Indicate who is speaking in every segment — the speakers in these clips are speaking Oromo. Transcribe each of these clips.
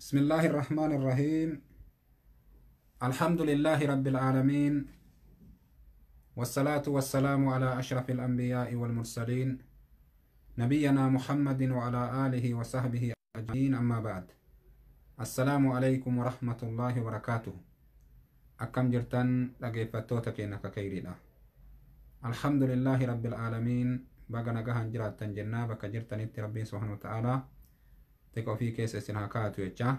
Speaker 1: بسم الله الرحمن الرحيم. الحمد لله رب العالمين، والصلاة والسلام على أشرف الأنبياء والمرسلين نبينا محمد وعلى آله وصحبه أجمعين. أما بعد، السلام عليكم ورحمة الله وبركاته. أكم جرتن لقيفتوتك إنك كيرنا. الحمد لله رب العالمين. بقى نجاهن جراتن جنة بك جرتن ربي سبحانه وتعالى تكو في كيس سنهاكات ويجا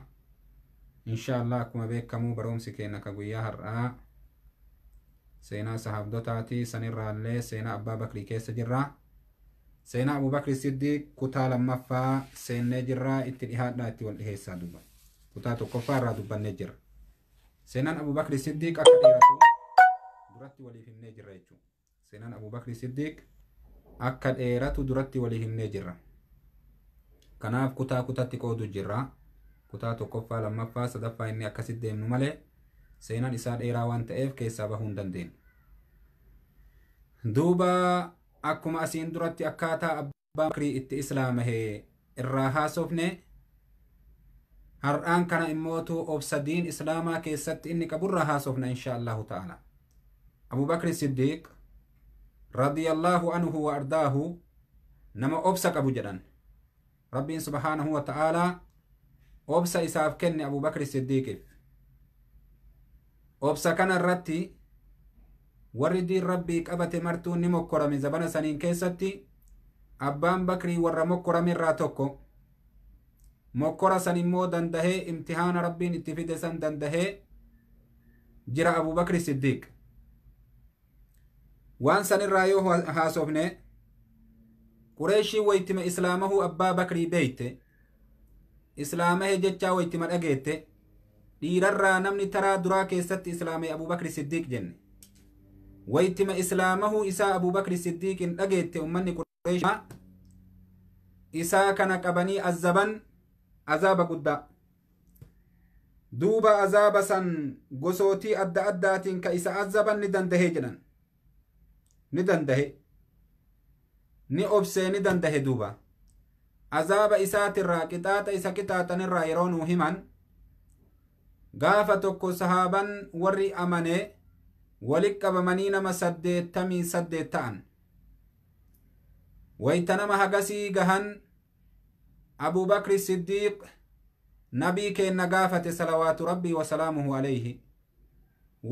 Speaker 1: إن شاء الله كما بيكمو برومسي كينك قويا هرآ سينا صحاب دوتاتي سنرى اللي سينا أبا بكري كيس جرى سينا أبو بكر الصديق كتالا مفا سينا جرى اتلهاد داتي والإهيسا دوبا كتاتو كفار دوبا نجر سينا أبو بكر الصديق أكديرتو دراتي ولي في النجر ريجو سينا أبو بكر الصديق أكديرتو دراتي ولي في النجر kanaaf kutaa kutaatti qoodu jirra. kutaa tokkoffaa lammaffaa sadaffaa inni akkasitti deemnu malee seenaan isaa dheeraa waan ta'eef keessaa bahuu hin dandeenye. duuba akkuma asiin duratti akkaataa abbaa bakrii itti islaamahee irraa haasofne har'aan kana immootu obsa diin islaamaa keessatti inni qaburraa haasofna insha allahu ta'ala. Abu Bakr Siddiq radiyallahu anhu wa ardaahu nama obsa qabu jedhan. Rabbiin subhaanahu wa ta'ala obsa isaaf kenne Abu Bakr Siddiqiif. obsa kana irratti warri diin rabbii qabate martuu ni mokkorame zabana saniin keessatti. abbaan bakrii warra mokkorame irraa tokko. mokkora san immoo dandahee imtihaana rabbiin itti fide san dandahee jira Abu Bakr Siddiq. waan san irraa yoo haasofne Qureeshii waytima islaamahu abbaa bakrii beeyte islaamahe jechaa waytima dhageette dhiirarraa namni taraa duraa keessatti islaame Abu Bakr Siddiq jenne. waytima islaamahu isaa Abu Bakr Siddiqin dhageette ummanni Qureeshii isaa kana qabanii azaban azaaba guddaa. duuba azaaba san gosootii adda addaatiin ka isa azaban ni dandahee jedhan. ni dandahe ni obsee ni dandahe. duuba azaaba isaatirraa qixaaxa isa qixaaxanirraa yeroo nuu himan gaafa tokko sahaaban warri amane walit qabamanii nama 88 ta'an. wayta nama hagasii gahan Abu Bakr Siddiq nabii keenna gaafate salawaatu rabbii wasalaamuhu alayhi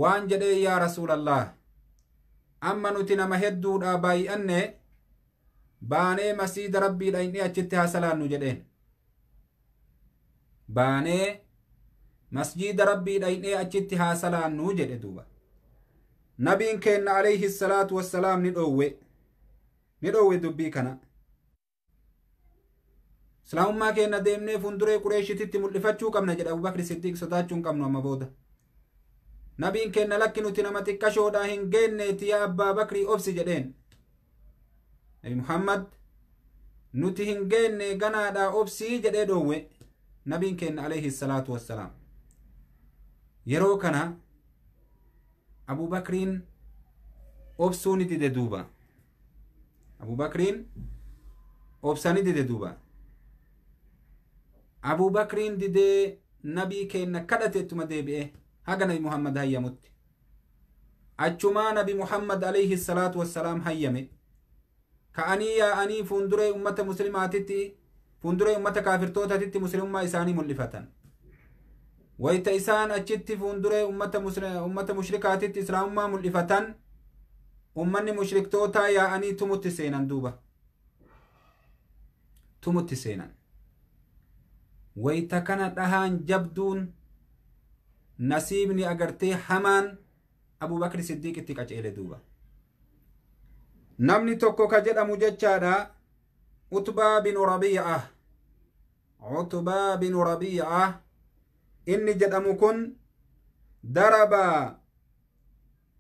Speaker 1: waan jedhee yaa rasuulallah amma nuti nama hedduudha baay'anne baanee masjiida rabbiidha inni achitti haasalaannu jedheen. baanee masjiida rabbiidha inni achitti haasalaannu jedhe. duuba nabiin keenna alayhi salaatu wassalaam ni dhoowwe dubbii kana. islaamummaa keenna deemnee fuunduree Qureeshititti mul'ifachuu qabna jedhe Abu Bakr Siddiq. sodaachuu hin qabnu amma booda. nabiin keenna lakki nuti nama xiqqashoodhaa hin geenneeti yaa abbaa bakrii obsi jedheen. Nabi Muhammad nuti hin geenne ganaadhaa obsii jedhee dhoowwe nabiin keenna alayhi salaatu wassalaam. yeroo kana Abu Bakriin obsuu ni dide duuba. Abu Bakriin obsa ni dide duuba. Abu Bakriin didee nabii keenna kadhateettuma deebi'e haga Nabi Muhammad hayyamutti. achumaa Nabi Muhammad alayhi salaatu wassalaam hayyame. ka'anii yaa'anii fuunduree ummata muslimaatitti fuunduree ummata kaafirtootatitti muslimummaa isaanii mul'ifatan. wayta isaan achitti fuunduree ummata mushrikaatitti islaamummaa mul'ifatan ummanni mushriktootaa yaa'anii tumutti seenan. duuba tumutti seenan. wayta kana dhahaan jabduun nasiibni agartee hamaan Abu Bakr Siddiq itti qaceele. duuba namni tokko ka jedhamu jechaadha Utbaa bin Rabi'ah. Utbaa bin Rabi'ah inni jedhamu kun daraba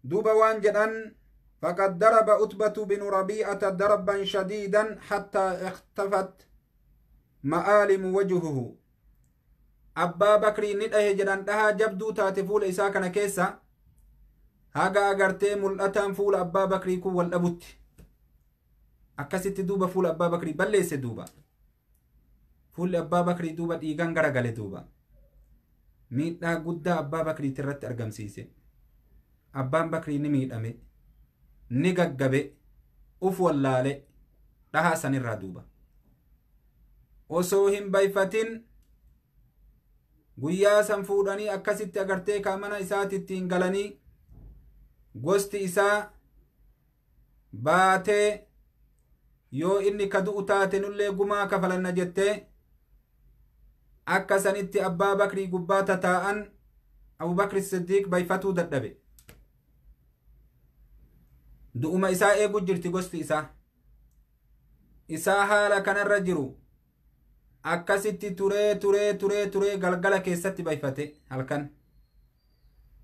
Speaker 1: duuba waan jedhan faqad daraba Utbatu bin Rabi'ata darban shadiidan hatta ikhtafat ma'aalimu wajhuhu. abbaa bakrii ni dhahe jedhan dhahaa jabduu taate fuula isaa kana keessa haga agartee mul'ataan fuula abbaa bakrii kun wal dhabutti. akkasitti duuba fuula abbaa bakrii balleesse. duuba fuulli abbaa bakrii duuba dhiigan garagale. duuba miidhaa guddaa abbaa bakriitti irratti argamsiise. Abbaan bakrii ni miidhame, ni gaggabe, uf wallaale dhahaa sanirraa duuba. Osoo hin bayfatin guyyaa san fuudhanii akkasitti agartee kaamana isaatittiin galanii gosti isaa baatee yoo inni kadu'u taate nullee gumaa kafalanna jettee akka sanitti abbaa bakrii gubbaa tataa'an Abubakri Siddiq bayfatuu dadhabe. Du'uma isaa eegu jirti gosti isaa haala kanarra jiru akkasitti turee galgala keessatti bayfate halkan.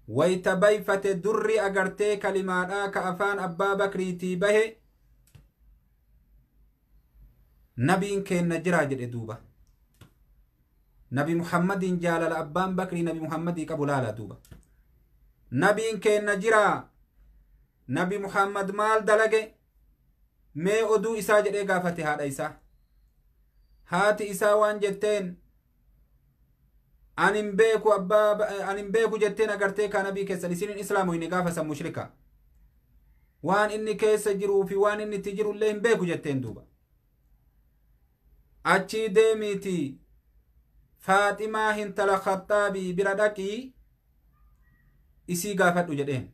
Speaker 1: Wayta bayfate durri agartee kalimaadhaa ka afaan abbaa bakriitii bahe nabiin keenna jiraa jedhe duuba. Nabi Muhammadin jaalala abbaan bakrii Nabi Muhammadii qabu laala duuba. Nabiin keenna jiraa. Nabi Muhammad maal dalage? Mee oduu isaa jedhee gaafate haadha isaa. Haati isaa waan jetteen anin beeku jetteen agartee ka nabii keessan isinin islaamu hin gaafa san mushrika. Waan inni keessa jiruu fi waan inni itti jirullee hin beeku jetteen duuba. Achii deemiiti Faaximaa hintala Khaxaabii bira dhaqii isii gaafadhu jedheen.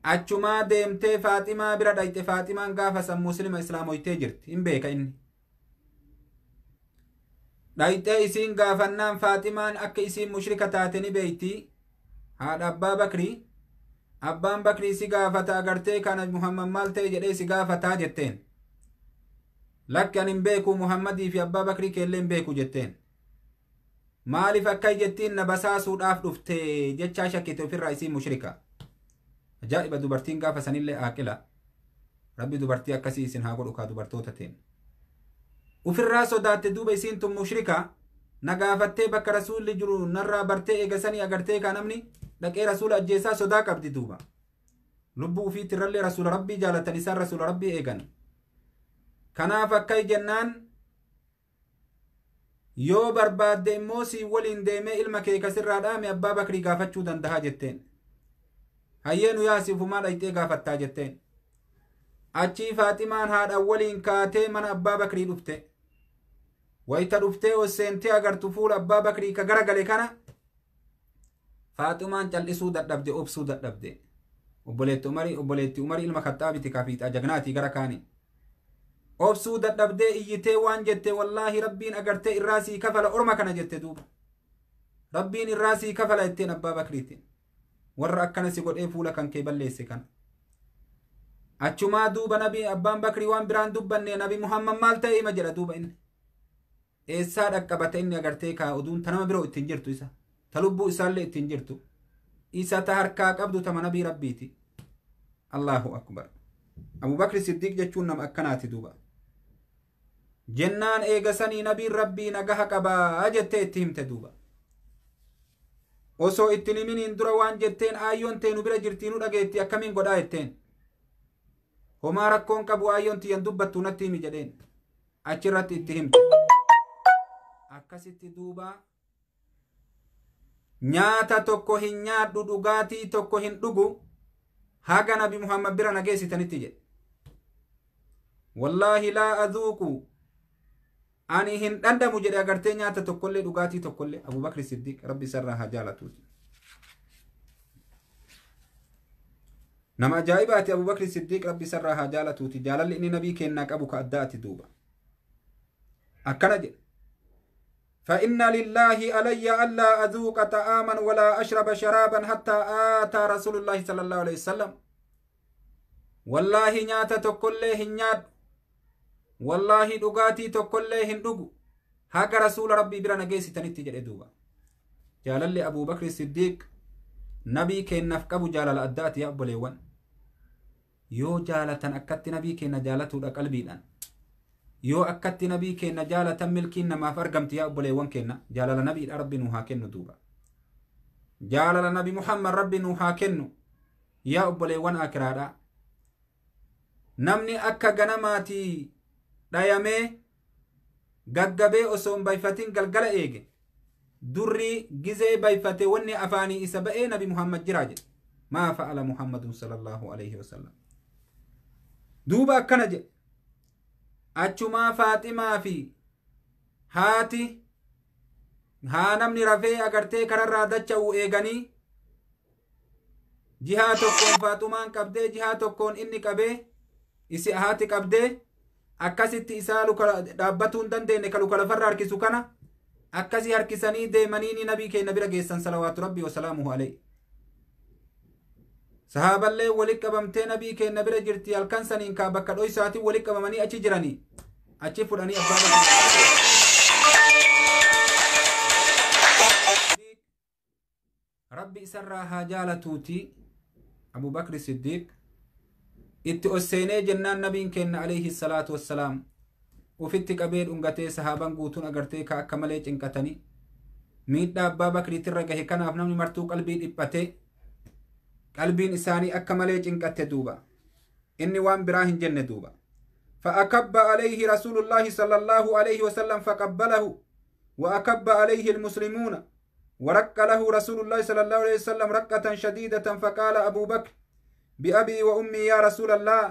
Speaker 1: Achumaa deemtee Faaximaa bira dhayxe. Faaximaan gaafa san muslima islaamoytee jirti hin beeka inni. Dhayxee isiin gaafannaan Faaximaan akka isiin mushrika taate ni beeyti. Haadha abbaa bakrii. Abbaan bakrii si gaafata agartee kana Muhammad maal ta'e jedhee si gaafataa jetteen. Lakki ani hin beeku Muhammadii fi abbaa bakrii keellee hin beeku jetteen. Maaliif akka jettiin na basaasuudhaaf dhufte jechaa shakkite ofirraa isiin mushrika. Ajaa'iba dubartiin gaafa sanillee aaqila. Rabbi dubartii akkasii isin haa godhu kaa dubartoota teen. Ufirraa sodaatte duuba isiin tun mushrika na gaafattee bakka rasuulli jiru narraa bartee eegasanii agartee kaa namni dhaqee rasuula ajjeesaa sodaa qabdi duuba. Lubbuu ufiitti irrallee rasuula rabbii jaalatan isaan rasuula rabbii eegan. Kanaaf akka jennaan yoo barbaadde immoo si waliin deemee ilma kee kasirraa dhaame abbaa bakrii gaafachuu dandahaa jetteen. Hayyeenu yaasifumaa dhayxee gaafattaa jetteen. Achii Faaximaan haadha waliin kaatee mana abbaa bakrii dhufte. Wayita dhuftee osseentee agartu fuula abbaa bakrii ka garagale kana Faaximaan cal'isuu dadhabde obsuu dadhabde. Obboleetti Umarii ilma Khaxaabiti kafiixaa jagnaatii gara kaanii. Obsuu dadhabdee iyyitee waan jette wallaahi rabbiin agartee irraa sii kafala orma kana jette duuba. Rabbiin irraa sii kafala jetteen abbaa bakriitiin. Warra akkana si godhee fuula kan kee balleesse kana. Achumaa duuba nabi abbaan bakrii waan biraan dubbanne nabi Muhammad maal ta'e ima jedha duuba inni. Eessaa dhaqqabate inni agartee kaa oduun ta nama biroo ittiin jirtu isa. Ta lubbuu isaallee ittiin jirtu. Isa ta harkaa qabdu tama nabii rabbiiti. Allahu akbar. Abubakri Siddiq jechuun nama akkanaati duuba. Jennaan eegasanii nabiin rabbii nagaha qabaa jettee itti himte duuba. Osoo ittiin himiniin dura waan jetteen aayyoon teenu bira jirtiinuu dhageetti akkamiin godhaa jetteen. Homaa rakkoon qabu aayyoon tiyyan dubbattuu natti himi jedheen. Achirratti itti himte. Akkasitti duuba nyaata tokko hin nyaadhu dhugaatii tokko hin dhugu haga nabi Muhammad bira nageessitanitti jedhe. Wallaahi laa adhuuqu ani hin dhandamu jedhe agartee nyaata tokkollee dhugaatii tokkollee. Abubakri Siddiq rabbi isarraa haa jaalatuuti. Nama ajaa'ibaati Abubakri Siddiq rabbi isarraa haa jaalatuuti. Jaalalli inni nabii kennaa qabu ka addaati duuba. Akkana jedhe. فإن لله علي ألا أذوق طعاما ولا أشرب شرابا حتى آتى رسول الله صلى الله عليه وسلم. والله نياتا تقولي هنياد والله دقاتي تقولي هندقو هاك رسول ربي برا نجيسي تنتي جل دوبا. جالل أبو بكر الصديق نبي كين نفقبو جالل أدات يا أبو ليوان يو جالة أكدت نبي كين نجالته دا قلبينا yoo akkatti nabii keenna jaalatan milkiin namaaf argamti yaa obboleewwan keenna jaalala nabiidha rabbi nuu haa kennu duuba. Jaalala nabi Muhammad rabbi nuu haa kennu yaa obboleewwan akiraadha. Namni akka ganamaatii dhayamee gaggabee osoo hin bayfatin galgala eege دري جزي بيفتي وني أفاني إسبئي نبي محمد جراج ما فعل محمد صلى الله عليه وسلم دوبا كنج أجما فاطمة في هاتي هانمني رفي أغرتي كرر رادتشو إيغاني جهاتكم فاطمان قبدي جهاتكم إني قبي إسي هاتي قبدي أكاسي إسالو دابتون دندين كالو كالفر هركسو كان أكاسي هركساني دي منيني نبي كي نبي رجيسان صلوات ربي وسلامه عليه صحابة اللي ولك بمتي نبي كي نبي رجرتي الكنسانين كابكا دوي ساتي ولك بمني أچي جراني أچي فراني أبابا ربي سرها جالتوتي أبو بكر الصديق اتؤسيني جنان نبي كن عليه الصلاة والسلام وفيت قبيل أنغتي صحابا قوتون أغرتي كاكمالي چنكتني ميت أبا بكر ترغه كان أفنامي مرتو قلبي إبتي قلبين إساني أكمالي چنكت دوبا إني وان براهن جنة دوبا فأكب عليه رسول الله صلى الله عليه وسلم فقبله وأكب عليه المسلمون ورق له رسول الله صلى الله عليه وسلم رقة شديدة فقال أبو بكر بأبي وأمي يا رسول الله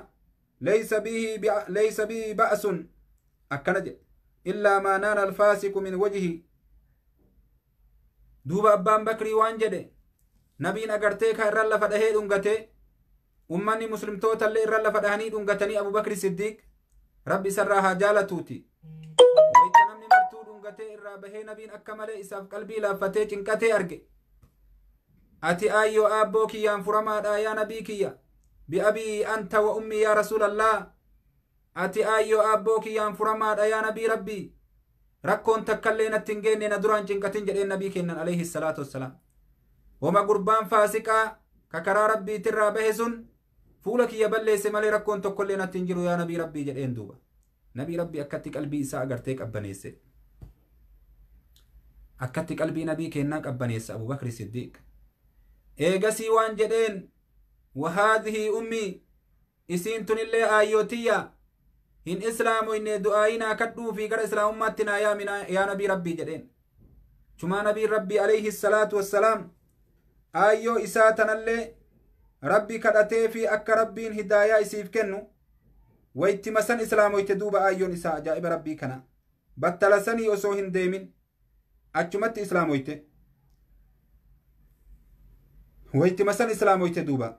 Speaker 1: ليس به بأس أكنج إلا ما نال الفاسق من وجهه دوب أبان بكري وانجد نبين أغرتيك إرال فدهي دنغتي أماني مسلم توتا اللي إرال فدهني دنغتني أبو بكر الصديق ربي سرها جالتوتي ويتنمني مرتو دنغتي إرابهي نبين أكمالي إساف قلبي لافتي چنكتي أرقي أتي آيو أبوكي يا فرما يا نبيكي بأبي أنت وأمي يا رسول الله أتي آيو أبوكي يا فرما يا نبي ربي ركون تكلين التنجين ندران جنكتين جدين نبي كنن عليه الصلاة والسلام وما قربان فاسقا ككرا ربي ترى بهزن فولك يبلي سمالي ركون تكلين التنجلو يا نبي ربي جدين دوبا نبي ربي أكتك قلبي إساء أغرتك أبنيس أكتك قلبي نبي كننك أبنيس أبو بكر الصديق إيغسي وان جدين وهذه أمي إسينتن اللي آيوتيا إن إسلام إن دعائنا كدو في قر إسلام أمتنا يا نبي ربي جدين شما نبي ربي عليه الصلاة والسلام آيو إساتنا اللي ربي كدتي في أكا ربين هدايا إسيف كنو ويتمسن إسلام ويتدوب آيون إساء جائب ربي كنا بطلسني أسوهن ديمين أجمت إسلام ويتي ويتمسن إسلام ويتدوبا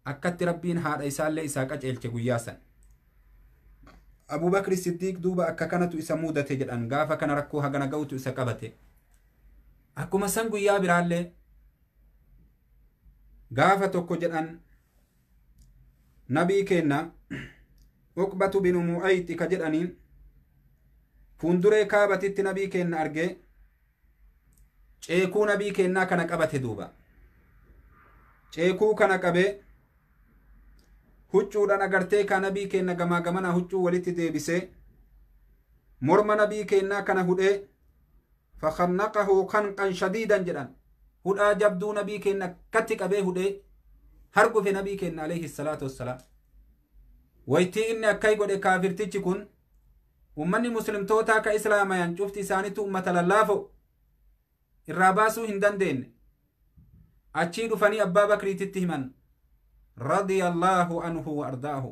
Speaker 1: أكت ربين هذا إسال لي إساق أجلت قياسا أبو بكر الصديق دوبا أكا كانت إسامودة جدًا غافا كان ركوها غنا قوتو إساقبته أكو مسان قيا برالي غافا توكو جدًا نبي كينا عقبة بن معيط كجدًا فندري كابتت نبي كينا أرجي ceekuu nabii kennaa kana qabate duuba ceekuu kana qabe huccuudhaan agartee ka nabii kenna gamaa gamana huccuu walitti deebise morma nabii kennaa kana hudhee fakannaqahu kanqan shadiidan jedhan hudhaa jabduu nabii kenna katti qabee hudhee hargufe nabii kenna alayhi salaatu wassalaam waytii inni akkay godhe kaafirtichi kun ummanni muslimtootaa ka islaamayan cufti isaanitu ummata lallaafo irraa baasuu hin dandeenye achii dhufanii abbaa bakriititti himan radiyallaahu anhu wa ardaahu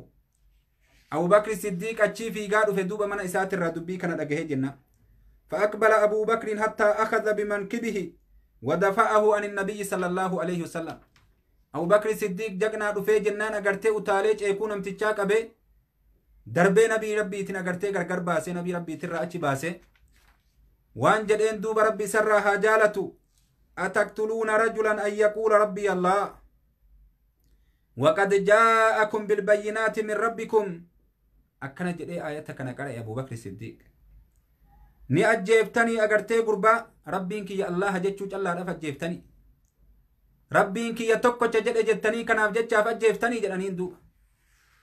Speaker 1: abu bakri siddiiq achii fiigaa dhufe duuba mana isaatirraa dubbii kana dhagahee jenna فأقبل أبو بكر حتى أخذ بمنكبه ودفعه عن النبي صلى الله عليه وسلم أبو بكر الصديق جقنا دفع جنان أغرتي أتاليج يكون امتشاك أبي دربي نبي ربي تنغرتي غرغر باسي نبي ربي ترأتي باسي وان جدين دوب ربي سرها جالتو أتقتلون رجلا أن يقول ربي الله وقد جاءكم بالبينات من ربكم أكنا جدي آياتك نقرأ أبو بكر الصديق ni ajjeeftanii agartee gurbaa rabbiin kiyya Allah jechuuch Allaadhaaf ajjeeftanii rabbiin kiyya tokkocha jedhe jettanii kanaaf jechaaf ajjeeftanii jedhaniin duuba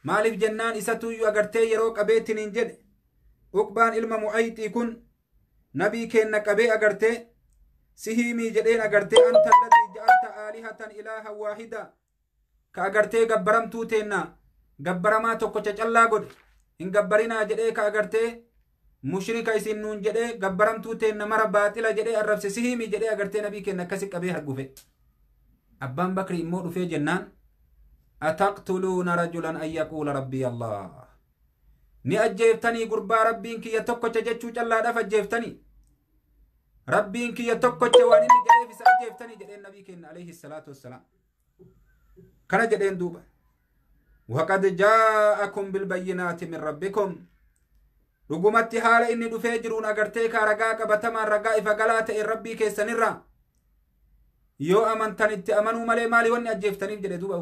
Speaker 1: maaliif jennaan isatuyyuu agartee yeroo qabeetiniin jedhe uqbaan ilma mu'ayxii kun nabii keenna qabee agartee sihiimii jedheen agartee anta alladii ja'alta aalihatan ilaaha waahida ka agartee gabbaramtuu teennaa gabbaramaa tokkocha callaa godhe hin gabbarinaa jedhee ka agartee mushrika isin nuun jedhee gabbaramtuu teen namara baaxila jedhee arrabse sihimi jedhee agartee nabii kenna akkasi qabee hargufe abbaan bakri immoo dhufee jennaan ataqtuluuna rajulan an yaquula rabbii allah ni ajjeeftanii gurbaa rabbiin kiyya tokkocha jechuu callaadhaaf ajjeeftanii rabbiin kiyya tokkocha waan inni jedheef isa ajjeeftanii jedheen nabii kenna alayhi salaatu wassalaam kana jedheen duuba waqad jaa'akum bilbayyinaati min rabbikum dhugumatti haala inni dhufee jiruun agartee kaa ragaa qabatamaan ragaa ifa galaa ta'e rabbii keessanirraa yoo amantan itti amanuu malee maali wanni ajjeeftaniif jedhe duuba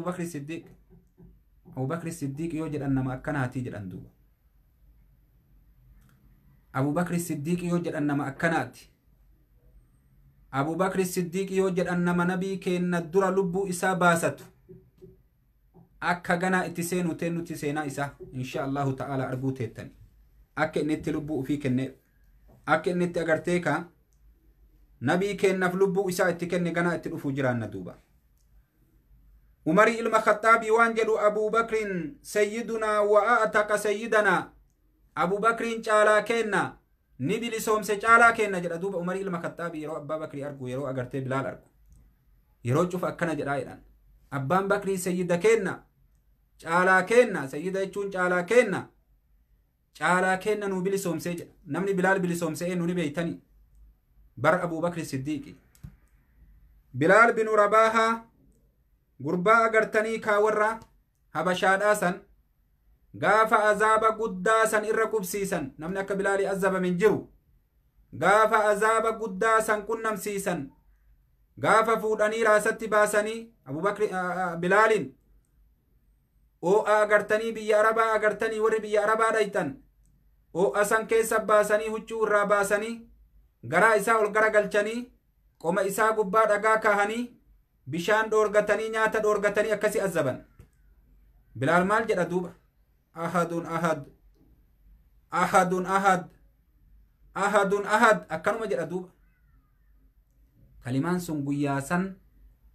Speaker 1: Abubakri Siddiiq yoo jedhan nama akkanaatii jedhan duuba Abubakri Siddiiq yoo jedhan nama akkanaati Abubakri Siddiiq yoo jedhan nama nabii kenna dura lubbuu isaa baasatu akka ganaa itti seenu teen nuti seenaa isaa insha Allahu ta'ala arguu teettani akka inni itti lubbuu ufii kenne akka inni itti agartee ka nabii kennaaf lubbuu isaa itti kenne ganaa itti dhufuu jiraanna duuba Umari ilma Khaxaabii waan jedhu Abubakrin sayyidunaa wa a'taqa sayyidanaa Abubakrin caalaa kenna ni bilisoomse caalaa kenna jedha duuba Umari ilma Khaxaabii yeroo abbaa Bakrii argu yeroo agartee Bilaal argu yeroo cufa akkana jedhaa jedhan abbaan Bakrii sayyida kenna caalaa kenna sayyida jechuun caalaa kenna nuu bilisoomsee jedha namni Bilaal bilisoomsee nu ni beeytanii bar Abubakri Siddiiqi Bilaal binu Rabaahaa gurbaa agartanii kaawarra habashaadhaa san gaafa azaaba guddaa san irra qubsiisan namni akka Bilaali azabamin jiru gaafa azaaba guddaa san qunnamsiisan gaafa fuudhanii raasatti baasanii Abubakri Bilaalin oo'a agartanii biyya Arabaa agartanii warri biyya Arabaa dhayxan oo'a san keessa baasanii huccuu irraa baasanii garaa isaa ol gara galchanii qoma isaa gubbaa dhagaa kaahanii bishaan dhoorgatanii nyaata dhoorgatanii akkasi azaban Bilaal maal jedha duuba ahadun ahad akkanuma jedha duuba kalimaan sun guyyaa san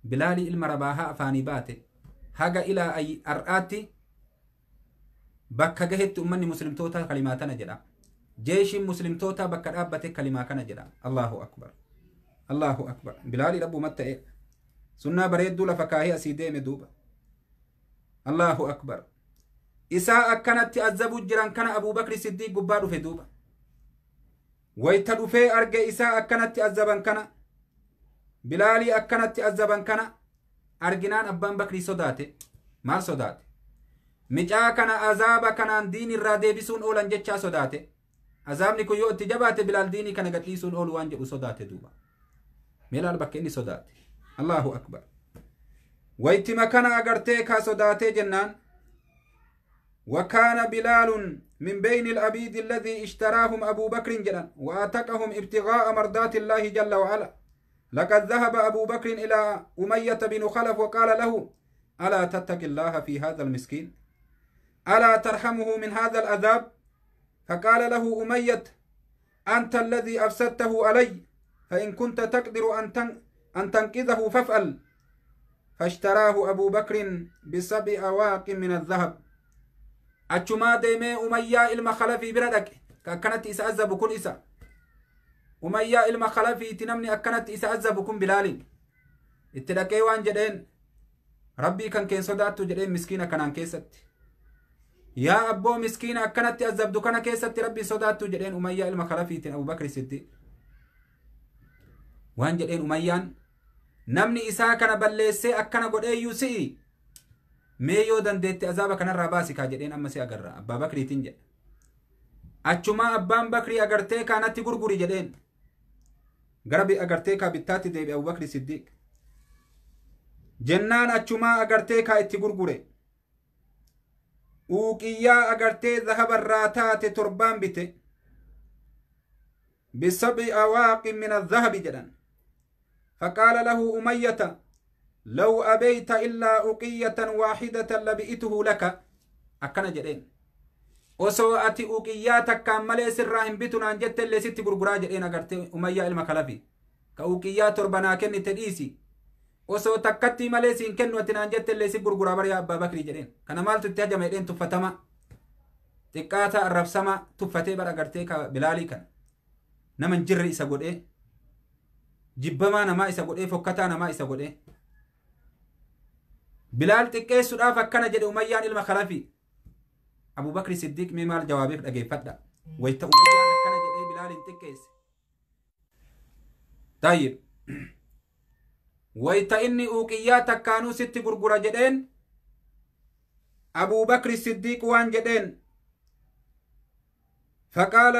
Speaker 1: Bilaali ilma Rabaahaa afaanii baate haga ilaa ar'aatti bakka gahetti ummanni muslimtoota kalimaa tana jedha jeeshiin muslimtoota bakka dhaabbate kalimaa kana jedha Allahu akbar Bilaali dhabbuma ta'e sunnaa bareedduu lafa kaahee asii deeme duuba Allahu akbar isaa akkanatti azabu jiran kana Abubakri Siddiiq gubbaa dhufe duuba wayta dhufee arge isaa akkanatti azaban kana Bilaali akkanatti azaban kana arginaan abbaan Bakrii sodaate maal sodaate micaa kana azaaba kanaan diin irraa deebisuun oolan jechaa sodaate azaabni kun yoo itti jabaate Bilaal diinii kana gadhiisuun oolu waan jedhu sodaate duuba meelaal bakka inni sodaate Allahu akbar waytima kana agartee kaa sodaatee jennaan وكان بلال من بين العبيد الذي اشتراهم أبو بكر جدا وآتقهم ابتغاء مرضات الله جل وعلا لقد ذهب أبو بكر إلى أمية بن خلف وقال له ألا تتق الله في هذا المسكين ألا ترحمه من هذا العذاب فقال له أمية أنت الذي أفسدته علي فإن كنت تقدر أن تنقذه فافعل فاشتراه أبو بكر ب7 أواق من الذهب أجما ديمي أمية المخلفي بردك كانت إسأزب كن إسا أمية المخلفي تنمني أكنت إسأزب كن بلال اتلقي وان جدين ربي كان صداتو جدين مسكينة كان كيست يا أبو مسكينة أكنت أزب دكان كيست ربي صداتو جدين أمية المخلفي تن أبو بكر الصديق وان جدين أميان نمني إسا كان بلسي أكنا قد أيوسي ميو دندت أزابا كان راباسي كاجدين أما سي أقرر أبا بكري تنجد أجما أبان بكري أقرتي كانت غرغري جدين غربي أقرتي كابتاتي دي أبو بكري صديق جنان أجما أقرتي كايتي غرغري وكيا أقرتي ذهب الراتات تربان بيتي ب7 أواق من الذهب جدن فقال له أمية لو أبيت إلا أقية واحدة لبئته لك أكنا جدين وسو أتي أقياتك كامل سرهم بيتنا جت اللي ست غرغرا جدين أغرتي أمية المخلفي كأقيات ربنا كن تديسي وسو تكتي مالسين كن وتنا جت اللي ست غرغرا بريا أبا بكر جدين كان مال تتهجم جدين تفتما xiqqaata arrabsama tuffatee bara gartee ka bilaalii kana naman jirri isa godhee jibbamaa namaa isa godhee fokkataa namaa isa godhee bilaal xiqqeessuudhaaf akkana jedhe umayyaan ilma khalafi Abu Bakri Siddiq mee maal jawaabeef dhageeffadha wayta umayyaan akkana jedhee bilaalin xiqqeesse tayyib wayta inni uqiyyaa takkaanuu sitti gurgura jedheen Abu Bakri Siddiq waan jedheen فقال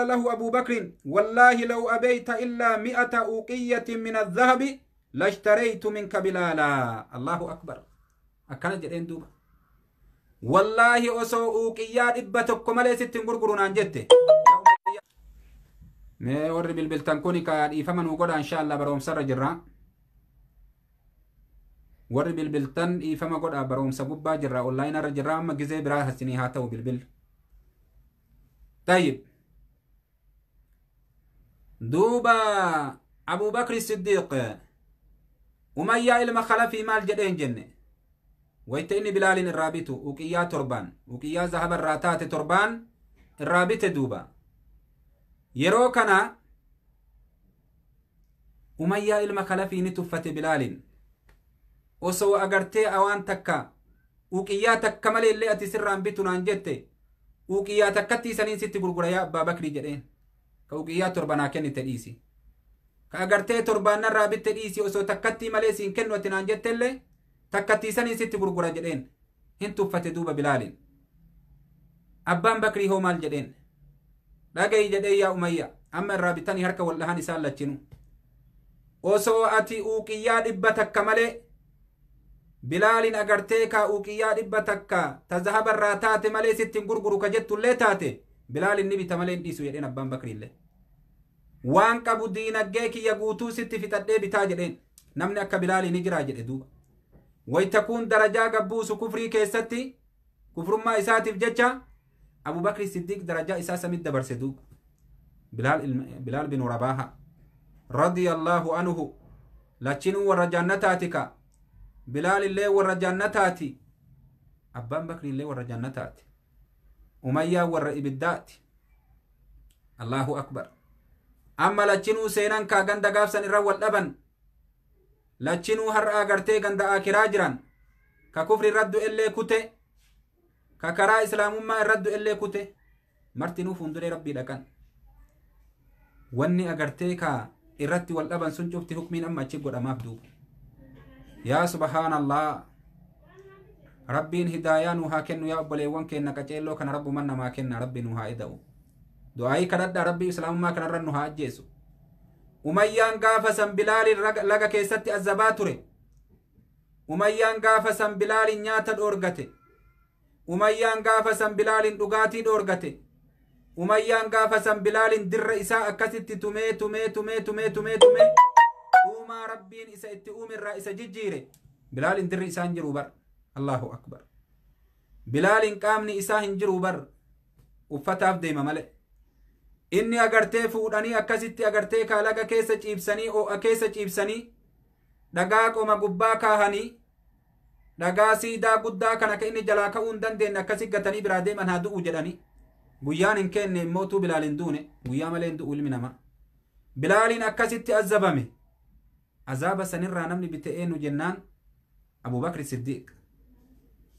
Speaker 1: له أبو بكر والله لو أبيت إلا 100 أوقية من الذهب لاشتريت منك بلالا الله أكبر أكنا جرين دوبا والله أسو أوقيات إبتكم لي ستين قرقرون عن جدة ما ورب البلتنكوني كان إفمن وقود إن شاء الله بروم سر جرا ورب البلتن إفما قود بروم سبوبا جرا أونلاين رجرا ما جزي برا هسيني هاتو بالبل طيب دوبا أبو بكر الصديق أمية إلما خلفي مال جدين جنة ويتيني بلال الرابط وكيا تربان وكيا ذهب الراتات تربان الرابط دوبا يروكنا أمية إلما خلفي نتفت بلال وسو أغرتي أوان تكا وكيا تكمل اللي أتسران بيتنا جتة وكيا تكتي سنين ست غرغرا يا أبا بكر جدين كوكيا تربانا كن تديسي كأغرتي تربانا رابط تديسي وسو تكتي ماليسين كن وتنان جتة تكتي سنين ست غرغرا جدين هنتو فتدوب بلال أبان بكري هو مال جدين لقي جدي يا أمية أما الرابطاني هركا والله نسال لتشنو وسو أتي وكيا دبتك كمالي بلال أغرتيكا أوكيا دبتكا تذهب الراتات مالي ستين غرغرو كجتو اللي تاتي بلال النبي تمالين ديسو يدين أبان بكري اللي وان كابو دينا جيكي يقوتو ستي في تدي بتاجرين نمني أكا بلال نجرا جدو ويتكون درجة قبوس كفري كيستي كفر ما إساتي في جتشا أبو بكر الصديق درجة إساسا مد برسدو بلال بن رباها رضي الله عنه لچنو ورجانتاتك بلال اللي ور جنتاتي أبان بكر اللي ور جنتاتي أمية ور إبدات الله أكبر أما لچنو سينان كا غندا غافسن الرول لبن لچنو هر آغرتي غندا آكراجران ككفر الرد اللي كته ككرا إسلام ما الرد اللي كته مرتنو فندري ربي لكن واني آغرتي كا الرد واللبن سنجوفتي حكمين أما تشيقود أما بدو يا سبحان الله ربين هدايا نوها كنو يا أبو ليوان كنك أجيلو كان رب من ما كن ربي نوها إدو دعائي كرد ربي إسلام ما كان رنوها أجيسو أميان قافسا بلال لغا كيستي الزباتوري أميان قافسا بلال نياتا دورغتي أميان قافسا بلال دغاتي دورغتي أميان قافسا بلال در إساء أكستي تمي تمي تمي تمي تمي تمي وما ربين إسا اتقوم الرئيس ججيري بلال اندر إسا هنجرو بر الله أكبر بلال قامني إسا هنجرو بر وفتاف ديما ملئ إني أغرتي فوداني أكاسيتي أغرتي كالاغا كيسا جيبساني أو أكيسا جيبساني دقاق وما قباكا هني دقا سيدا قدا كانك إني جلاكا وندن دين أكاسي قتني برادي من هادو جلاني بيان إن كان موتو بلال دوني بيان ملين دو علمنا بلال أكاسيتي أزبامي عذاب سنرى نمني بتئين جنان أبو بكر الصديق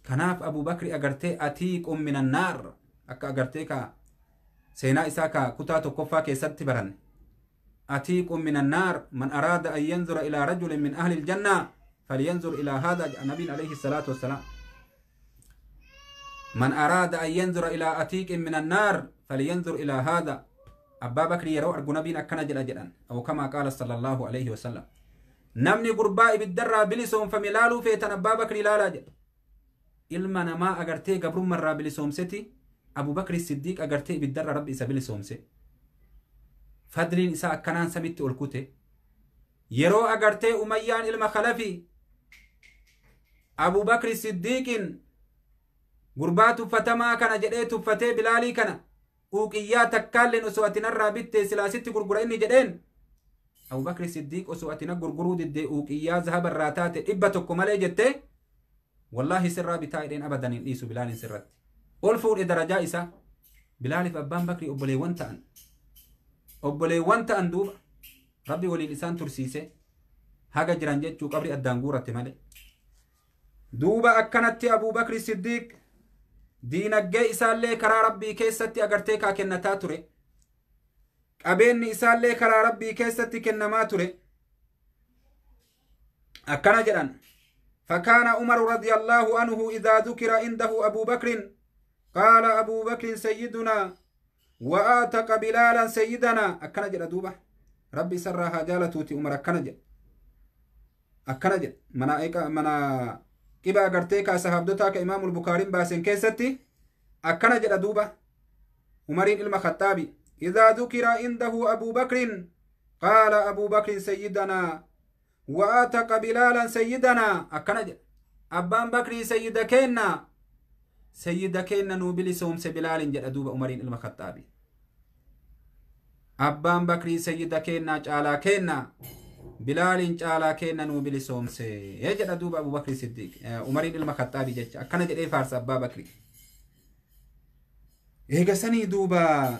Speaker 1: كناف أبو بكر أغرتي أتيك من النار أكا أغرتيكا سينا إساكا كتاتو كفا كيست برن أتيك من النار من أراد أن ينظر إلى رجل من أهل الجنة فلينظر إلى هذا النبي عليه الصلاة والسلام من أراد أن ينظر إلى أتيك من النار فلينظر إلى هذا أبا بكر يرو أرجو نبينا كان جدا أو كما قال صلى الله عليه وسلم نمني قرباء بالدرة بلسهم فملالو فيتن أبا بكر لا جد إلما نما أغرتي قبر مرة بلسهم ستي أبو بكر الصديق أغرتي بالدرة ربي إسا بلسهم ستي فدلين إسا أكنان سميت أولكوتي يرو أغرتي أميان إلما خلفي أبو بكر الصديق قربات فتما كان جديت فتي بلالي كان وقيا تكالن أسواتنا الرابط سلاسيتي قرقرين جدين أبو بكر الصديق أسواتنا قرقرود الدي وقيا ذهب الراتات إبتكم علي جدتي والله سر بتايرين أبدا إيسو بلال سرت ol fuudhe darajaa isa bilaaliif abbaan bakrii obboleewwan ta'an duuba rabbi waliin isaan tursiise haga jiran jechuu qabri addaan guuratte malee duuba akkanatti Abuu Bakri Siddiiq diinaggee isaallee karaa rabbii keessatti agartee kaa kennataa ture qabeenni isaallee karaa rabbii keessatti kennamaa ture akkana jedhan فكان عمر رضي الله عنه إذا ذكر عنده أبو بكر قال أبو بكر سيدنا وآتق بلالا سيدنا أكنا جل دوبة ربي سرها جالتوتي عمر أكنا جل منا كبا قرتيكا صحابتك إمام البخاري باسن كيستي أكنا جل دوبة عمرين المخطابي إذا ذكر عنده أبو بكر قال أبو بكر سيدنا وآتق بلالا سيدنا أكنج أبان بكري سيد كينا نوبلي سومس بلال جدوب عمرين المخطابي أبان بكري سيد كينا جالا كينا بلال جالا كينا نوبلي سومس يجد دوب أبو بكر صديق عمرين المخطابي جت أكنج إيه فارس أبا بكري إيه سني دوبا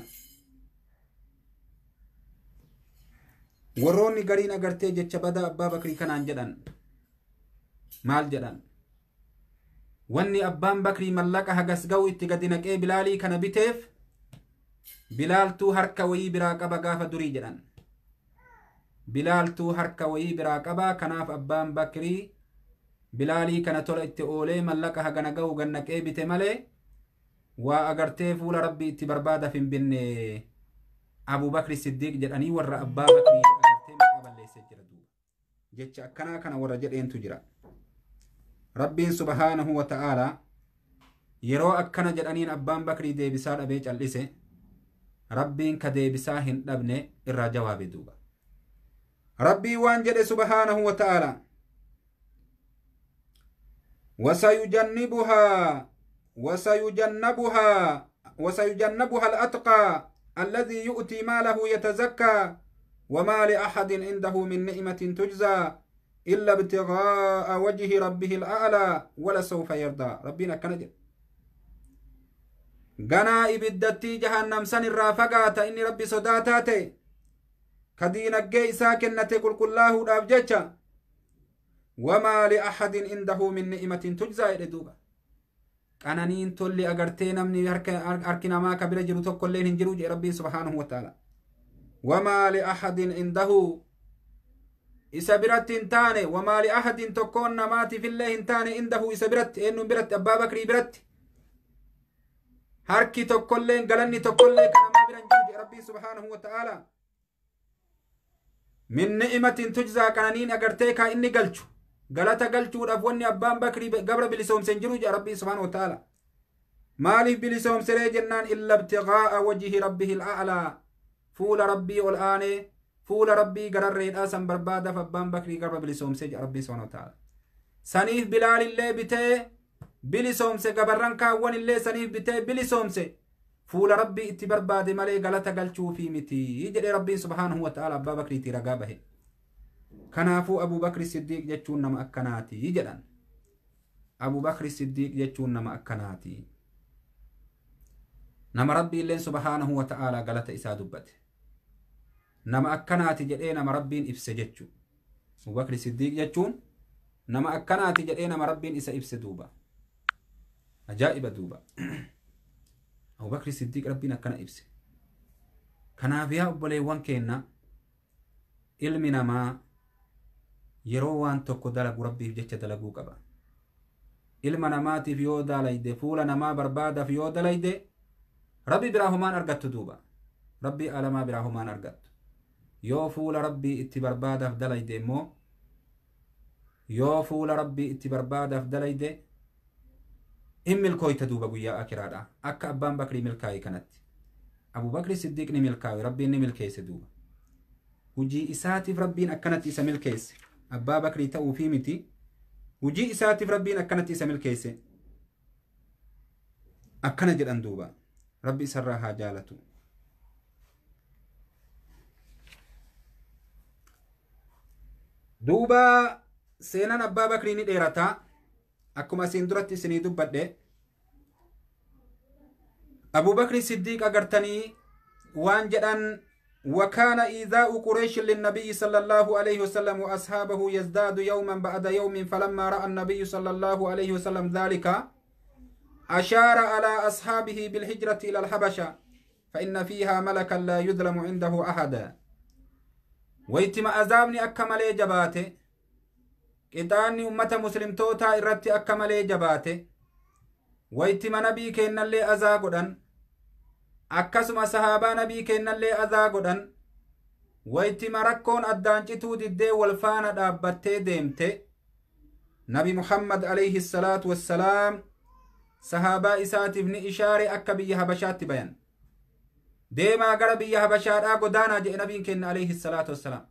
Speaker 1: warroonni gariin agartee jecha bada abbaa bakrii kanaan jedhan maal jedhan wanni abbaan bakrii mallaqa hagas ga'u itti gadi naqee bilaalii kana biteef bilaaltuu harka wayii biraa qaba gaafa durii jedhan bilaaltuu harka wayii biraa qaba kanaaf abbaan bakrii bilaalii kana tola itti oolee mallaqa hagana ga'u gannaqee bite malee waa agartee fuula rabbii itti barbaadaaf hin binne Abu Bakri Siddiq jedhanii warra abbaa bakrii agartee maqaa balleessee jira duuba jecha akkanaa kana warra jedheentu jira rabbiin subhaanahu wa ta'ala yeroo akkana jedhaniin abbaan bakrii deebisaa dhabee cal'ise rabbiin ka deebisaa hin dhabne irraa jawaabe duuba rabbii waan jedhe subhaanahu wa ta'ala وسيجنبها الأتقى الذي يؤتي ماله يتزكى وما لأحد عنده من نعمة تجزى إلا ابتغاء وجه ربه الأعلى ولسوف يرضى ربنا كنجد غنا إبدتي جهنم سن الرافقات إني ربي صداتاتي كدين الجي ساكنة قل الله رابجتش وما لأحد عنده من نعمة تجزى إردوبا قانانين تولي أغرتي نمني أركنا ما كبير جرو تقلين هنجرو جي ربي سبحانه وتعالى وما لأحد عنده إسابرت انتاني وما لأحد تكون نماتي في الله انتاني عنده إسابرت إنو برت أبا بكري برت هركي تقلين قلني تقلين كنما برنجو ربي سبحانه وتعالى من نعمة تجزى قانانين أغرتيكا إني قلتشو galata galchuudhaaf wanni abbaan bakrii gabra bilisoomsen jiru jedha rabbii subhaanahu wa ta'ala maaliif bilisoomsiree jennaan illa ibtiqaa'a wajhi rabbihi al'a'laa fuula rabbii ol aanee fuula rabbii gararreedhaa san barbaadaaf abbaan bakrii gabra bilisoomsee jedha rabbii subhaanahu wa ta'ala saniif bilaalillee bitee bilisoomse gabarran kaawwan illee saniif bitee bilisoomse fuula rabbii itti barbaade malee galata galchuufii miti jedhe rabbiin subhaanahu wa ta'ala abbaa bakriitii ragaa bahe kanaafuu Abu Bakri Siddiq jechuun nama akkanaati jedhan Abu Bakri Siddiq jechuun nama akkanaati nama rabbii illeen subhaanahu wa ta'ala galata isaa dubbate nama akkanaati jedhee nama rabbiin ibse jechuu Abu Bakri Siddiq jechuun nama akkanaati jedhee nama rabbiin isa ibse duuba ajaa'iba duuba Abu Bakri Siddiq rabbiin akkana ibse kanaaf yaa obboleewwan keenna ilmi namaa yeroo waan tokko dalagu rabbiif jecha dalaguu qaba ilma namaatiif yoo dalayde fuula namaa barbaadaaf yoo dalayde rabbi biraa homaan argattu duuba rabbi alamaa biraa homaan argattu yoo fuula rabbii itti barbaadaaf dalayde immoo yoo fuula rabbii itti barbaadaaf dalayde in milkooyta duuba guyyaa akiraadha akka abbaan bakrii milkaa'e kanatti Abu Bakri Siddiq ni milkaa'e rabbiin ni milkeesse duuba hujii isaatiif rabbiin akkanatti isa milkeesse abbaa bakrii ta'uu fi miti hujii isaatiif rabbiin akkanatti isa milkeesse akkana jedhan duuba rabbi isarraa haa jaalatu duuba seenan abbaa bakrii ni dheerataa akkuma isin duratti isinii dubbadhe أبو بكر الصديق أغرتني وان جدًا وكان إيذاء قريش للنبي صلى الله عليه وسلم وأصحابه يزداد يوما بعد يوم فلما رأى النبي صلى الله عليه وسلم ذلك أشار على أصحابه بالهجرة إلى الحبشة فإن فيها ملكا لا يظلم عنده أحدا ويتم أزامني أكمل جباته إتاني أمة مسلم توتا إرتي أكمل جباته ويتم نبي كينا اللي أزاقودن akkasuma sahaabaa nabii kennallee azaa godhan waytima rakkoon addaancituu diddee wal faana dhaabbattee deemte nabi Muhammad alayhi salaatu wassalaam sahaabaa isaatiif ni ishaare akka biyya habashaatti bayan deemaa gara biyya habashaadhaa godaanaa jedhe nabiin kenna alayhi salaatu wassalaam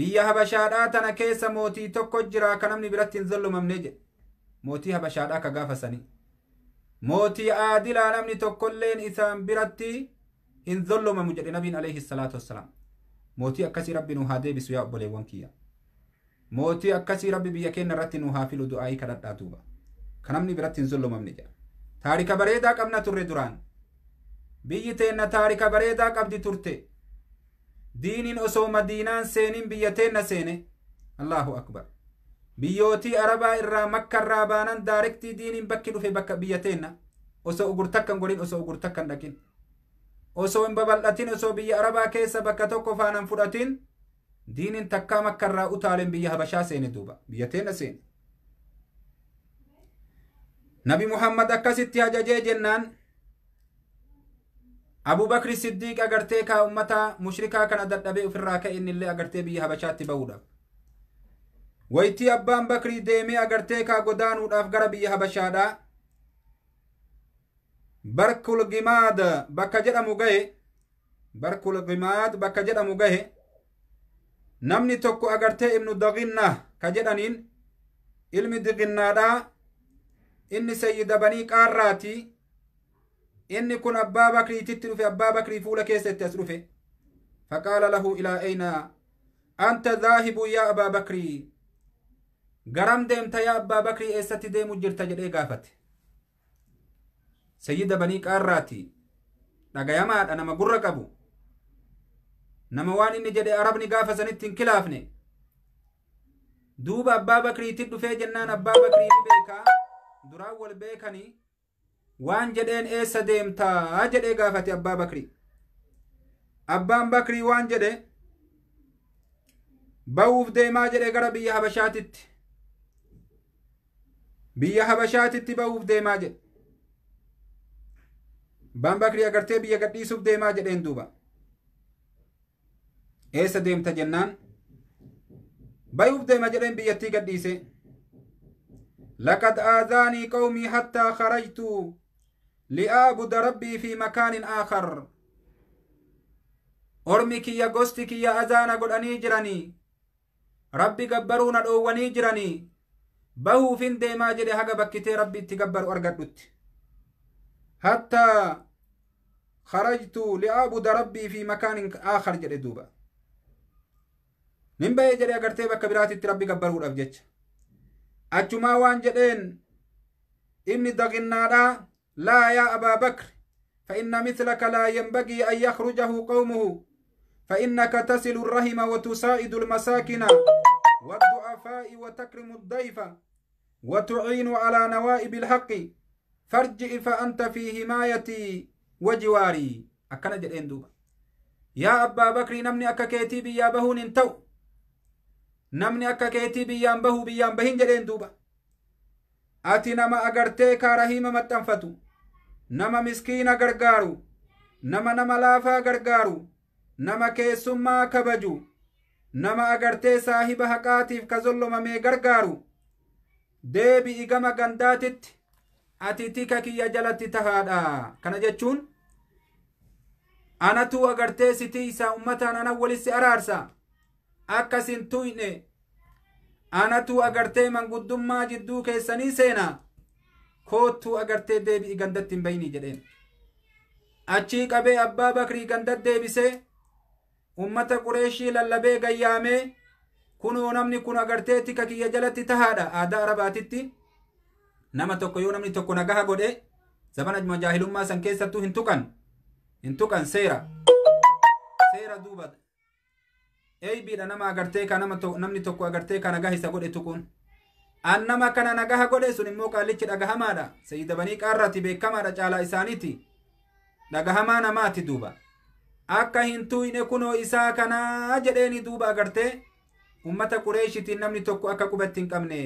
Speaker 1: biyya habashaadhaa tana keessa mootii tokko jira ka namni biratti hin zollomamne jedhe mootii habashaadhaa ka gaafasanii موتي عادلا نمني تقولين إسان برتي إن ظلم مجد نبي عليه الصلاة والسلام موتي أكسي ربي نهادي بسويا أبولي وانكيا موتي أكسي ربي بيكين رتي نهافل دعائي كرت آتوبا كنمني برتي ظلم منجا تاريك بريدا قبنا تر دران بيتين تاريك بريدا قبدي ترتي دين أسو مدينان سينين بيتين سيني الله أكبر بيوتي عربا إرى مكة رابانا داركتي دين بكي في بكة بيتين أسو أغرتكن قولين أسو أغرتكن لكن أسو إنبابلتين أسو بي عربا كيسا بكة توقف عن فرأتين دين تكا مكة را أتالين بي هبشا سين دوبا بيتين سين نبي محمد أكاسي هجاجي جنان أبو بكر الصديق أغرتي كا أمتا مشركا كان أدد في الراكة إن اللي أغرتي بي هبشا تبودا ويتي أبان بكري ديمي أغرتيكا قدان ودافقر بي هبشادا بركو الغماد بكجر مغيه بركو الغماد بكجر مغيه نمني توكو أغرتي ابن دغنة كجرانين علم دغنة دا إني سيد بني قاراتي إني كن أبا بكري تتلو في أبا بكري فولك يستسلو في فقال له إلى أين أنت ذاهب يا أبا بكري غرام ديمتا يا أبا بكري إيستي ديمو جرتا جدي غافت سيد بني قاراتي نغيامات أنا مقرق أبو نموان إني جدي عربني غافة سنتين كلافني دوب أبا بكري تدو في جنان أبا بكري بيكا دراول بيكاني وان جدين إيسا ديمتا جدي غافت أبا بكري أبان بكري وان جدي بوف ديما جدي غربي هبشاتت بيا habashaatitti ba'uuf deemaa jedhe baan bakrii agartee biyya gadhiisuuf deemaa jedheen duuba eessa deemta jennaan ba'uuf deema jedheen biyyattii gadhiise laqad aadaanii qawmii hattaa kharajtu li'aabuda rabbii fi makaanin aakhar ormi kiyya gosti kiyya azaana godhanii jiranii rabbi gabbaruu na dhoowwanii jiranii bahuu fin deemaa jedhe haga bakkitee rabbi itti gabbaru argadhutti hatta kharajtu li'aabuda rabbii fi makaanin aakhar jedhe duuba nin bahee jedhe agartee bakka biraatitti rabbi gabbaruudhaaf jecha achumaa waan jedheen ibni daginnaadhaa laa yaa abaa bakr فإن مثلك لا ينبغي أن يخرجه قومه فإنك تصل الرحم وتساعد المساكن والضعفاء وتكرم الضيف وتعين على نوائب الحق فارجع فأنت في حمايتي وجواري أكنا جدين دوبا يا أبا بكر نمني أكا كيتي بيا بهون انتو نمني أكا كيتي بيان بهو بيان بهين جدين دوبا أتي نما أغرتيكا رحيم متنفتو نما مسكين غرغارو نما لافا غرغارو نما كيسما كبجو nama agartee saahiba haqaatiif ka zollomamee gargaaru deebi'i gama gandaatitti ati tika kiyya jalatti tahaadha kana jechuun anatu agartee sitii isaa ummataan ana walissi araarsa akkasin tuyne anatu agartee manguddummaa jidduu keessanii seena koottuu agartee deebi'i gandatti hin bayni jedheen achii qabee abbaa bakrii gandat deebisee ummata qureeshii lallabee gayyaamee kunoo namni kun agartee tika kiyya jalatti tahaadha aadaa arabaatitti nama tokko yoo namni tokko nagaha godhe زمان أجمع جاهل ما سن كيسة تو هنتوكن سيرة دوبا أي بيد أنا ما أقرتك أنا ما نمني توكو أقرتك أنا جاهي سقول تكون أنا ما كان أنا جاه قول سوني موكا ليش أجاه ماذا سيد بنيك أرتي بكمارة على إسانيتي أجاه ما أنا ما تدوبا أكا هنتو إنكونو إسا كان أجدني دوبا أقرته ummata qureeshitiin namni tokko akka qubatti hin qabne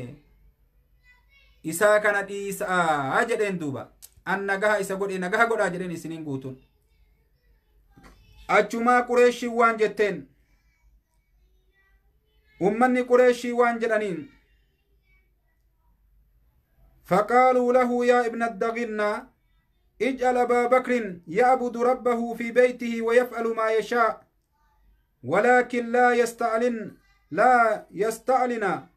Speaker 1: isaa kana dhiisaa jedheen duuba an nagaha isa godhe nagaha godhaa jedheen isiniin guutun achumaa qureeshii waan jetteen ummanni qureeshii waan jedhaniin فقالوا له يا ابن الدغنة اجعل أبا بكر يعبد ربه في بيته ويفعل ما يشاء ولكن لا يستعلن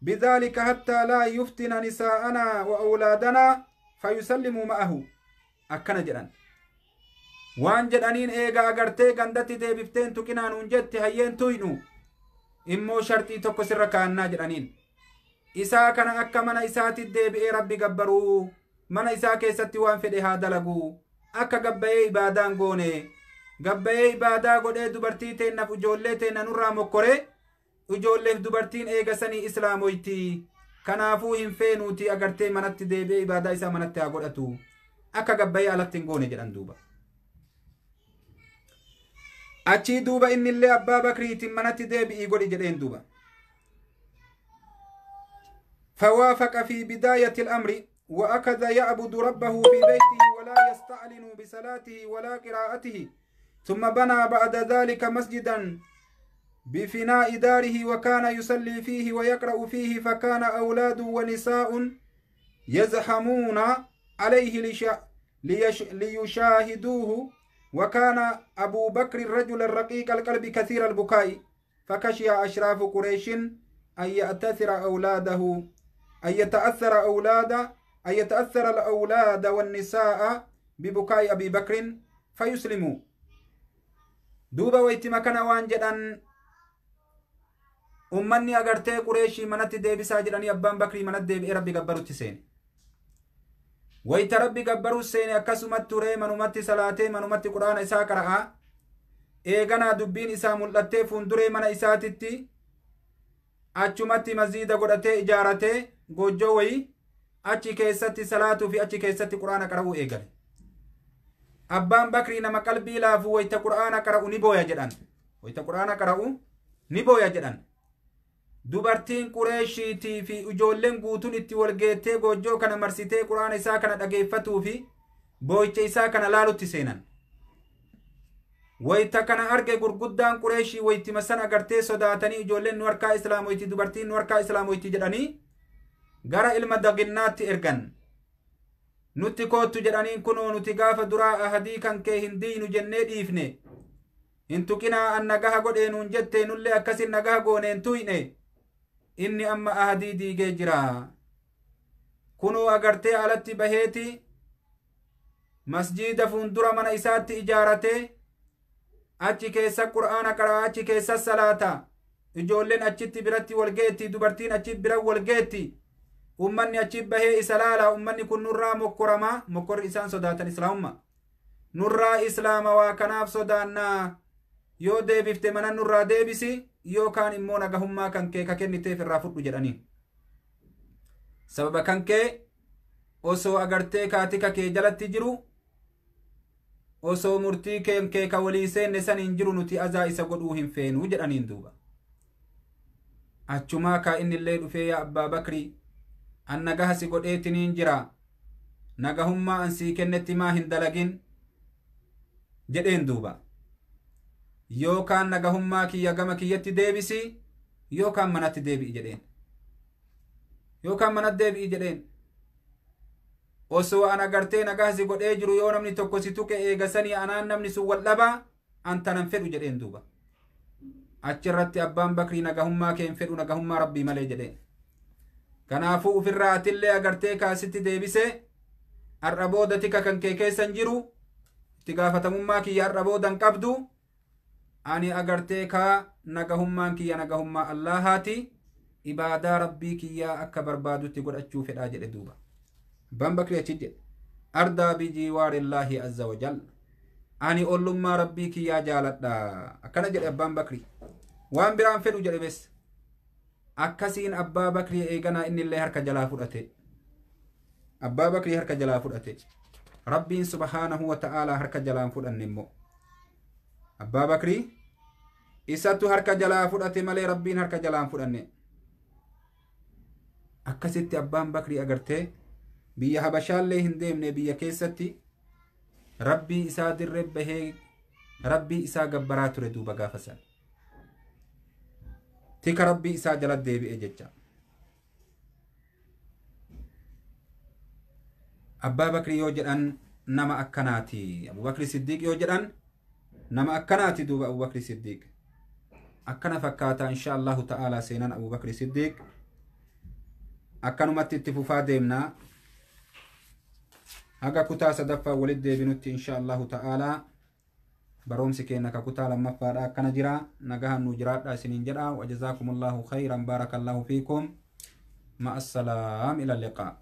Speaker 1: بذلك حتى لا يفتن نساءنا وأولادنا فيسلموا معه أكنا جران وان جدانين إيغا أغرتي غندتي دي بفتين تكنان ونجد هيين توينو إمو شرطي تكو سركان جرانين إسا كان أكا من إساتي دي بئي ربي قبرو من إسا كيستي وان فدي هذا لغو أكا قبئي إبادان غوني قبئي إبادا قد دبرتي تينا فجولي تينا نرى مكوري ujoolleef dubartiin eegasanii islaamoyti kanaafuu hin feenuuti agartee manatti deebi'ee ibaadaa isaa manatti haa godhatu akka gabbayee alatti hin goone jedhan duuba achii duuba innillee abbaa bakriitiin manatti deebi'ii godhi jedheen duuba فوافق في بداية الأمر وأخذ يعبد ربه في بيته ولا يستعلن بصلاته ولا قراءته ثم بنى بعد ذلك مسجدا بفناء داره وكان يصلي فيه ويقرأ فيه فكان أولاد ونساء يزحمون عليه ليشاهدوه وكان أبو بكر الرجل الرقيق القلب كثير البكاء فخشي أشراف قريش أن يتأثر الأولاد والنساء ببكاء أبي بكر فيسلموا دوبا ويتما كان وانجدان ummanni agartee qureeshii manatti deebisaa jedhanii abbaan bakrii manatti deebi'ee rabbi gabbarutti seene wayita rabbi gabbaruu seene akkasumatti turee manumatti salaatee manumatti quraana isaa qara'aa eeganaa dubbiin isaa mul'attee fuunduree mana isaatitti achumatti masjiida godhatee ijaaratee goojjoo wayii achi keessatti salaatuu fi achi keessatti quraana qara'uu eegale abbaan bakrii nama qalbii laafuu wayita quraana qara'u ni booya jedhan dubartiin qureeshiitii fi ijoolleen guutuun itti walgeettee goojjoo kana marsitee quraana isaa kana dhageeffatuu fi boo'icha isaa kana laalutti seenan wayita kana arge gurguddaan qureeshii wayittima san agartee sodaatanii ijoolleen nu harkaa islaamoyti dubartiin nu harkaa islaamoyti jedhanii gara ilma daginnaatti ergan nutti koottu jedhaniin kunoo nuti gaafa duraa ahadii kan kee hin diinu jennee dhiifne hin tuqinaa an nagaha godheenuun jettee nullee akkasin nagaha gooneen tuyne inni amma ahadii diigee jira kunoo agartee alatti baheeti masjiida fuundura mana isaatti ijaaratee achi keessa qur'aana qaraa achi keessa salaata ijoolleen achitti biratti walgeetti dubartiin achi bira walgeetti ummanni achi bahee isa laala ummanni kun nurraa mokkoramaa mokkorri isaan sodaatan islaamumma nurraa islaama waa kanaaf sodaannaa yoo deebifte mana nurraa deebisi yookaan immoo nagahummaa kan kee ka kenniteef irraa fudhu jedhanii sababa kan kee osoo agartee kaatika kee jalatti jiru osoo murtii kee ka walii seenne saniin jiru nuti azaa isa godhuu hin feenuu jedhaniin duuba achumaa kaa innillee dhufee yaa abbaa bakrii an nagaha si godheetiniin jira nagahummaa an sii kennetti maa hin dalagin jedheen duuba yookaan nagahummaa kiyya gama kiyyatti deebisi yookaan manatti deebi'i jedheen osoo an agartee nagahasi godhee jiru yoo namni tokko si tuqe eegasanii anaan namni sun wal dhabaa an tanan fedhu jedheen duuba achirratti abbaan bakrii nagahummaa keen fedhu nagahummaa rabbii malee jedheen kanaafuu ufirraa atillee agartee kaasitti deebise har'a booda tika kan kee keessan jiru itti gaafatamummaa kiyya har'a boodan qabdu ani agartee kaa nagahummaan kiyya nagahummaa allahaati ibaadaa rabbii kiyyaa akka barbaadutti godhachuu fedhaa jedhe duuba abbaan bakrii achi jedhe أرضى بجوار الله عز وجل أني أقول ما ربيك يا جالت أكنا جل أبان بكري وان بران فدو جل بس أكسين أبا بكري إيقنا إن الله هرك جلا فرأتي أبا بكري هرك جلا فرأتي ربي سبحانه وتعالى هرك جلا فرأ النمو أبا بكري إساتو هرك جلا فرأتي مالي ربين هرك جلا فرأ النمو أكسيت أبان بكري أغرتي بيا حبشان لي هنديمني بيا كيستي ربي إسا درب به ربي إسا قبرات ردو بقافسا تيك ربي إسا جلد دي بإججا أبا بكر يوجدان نما أكناتي أبو بكر صديق يوجدان نما أكناتي دوب أبو بكر صديق أكنا فكاتا إن شاء الله تعالى سينان أبو بكر صديق أكنو متى اتفوفا ديمنا هاga kutaa sadaffaa walitti deebinutti insha Allahu ta'ala baroomsi keenya ka kutaa lammaffaadha akkana jira nagahan nu jiraadha isiniin jedha wa jazaakumullahu khayran barakallahu fiikum ma assalaam ila liqaa